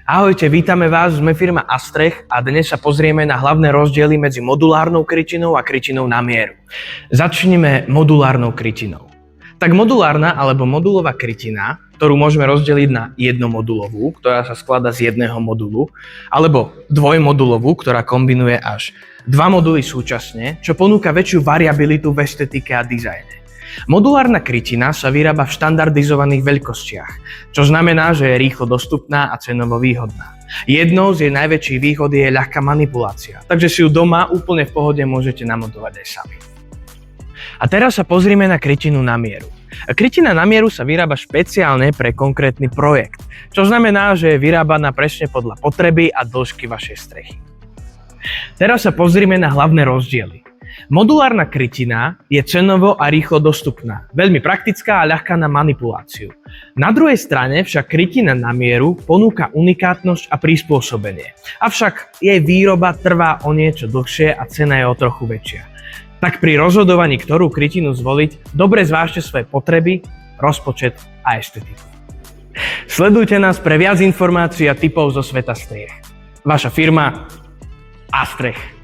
Ahojte, vítame vás, sme firma Astrech a dnes sa pozrieme na hlavné rozdiely medzi modulárnou krytinou a krytinou na mieru. Začneme modulárnou krytinou. Tak modulárna alebo modulová krytina, ktorú môžeme rozdeliť na jednomodulovú, ktorá sa skladá z jedného modulu, alebo dvojmodulovú, ktorá kombinuje až dva moduly súčasne, čo ponúka väčšiu variabilitu v estetike a dizajne. Modulárna krytina sa vyrába v štandardizovaných veľkostiach, čo znamená, že je rýchlo dostupná a cenovo výhodná. Jednou z jej najväčších výhod je ľahká manipulácia, takže si ju doma úplne v pohode môžete namontovať aj sami. A teraz sa pozrime na krytinu na mieru. Krytina na mieru sa vyrába špeciálne pre konkrétny projekt, čo znamená, že je vyrábaná presne podľa potreby a dĺžky vašej strechy. Teraz sa pozrime na hlavné rozdiely. Modulárna krytina je cenovo a rýchlo dostupná, veľmi praktická a ľahká na manipuláciu. Na druhej strane však krytina na mieru ponúka unikátnosť a prispôsobenie. Avšak jej výroba trvá o niečo dlhšie a cena je o trochu väčšia. Tak pri rozhodovaní, ktorú krytinu zvoliť, dobre zvážte svoje potreby, rozpočet a estetiku. Sledujte nás pre viac informácií a tipov zo sveta striech. Vaša firma Astrech.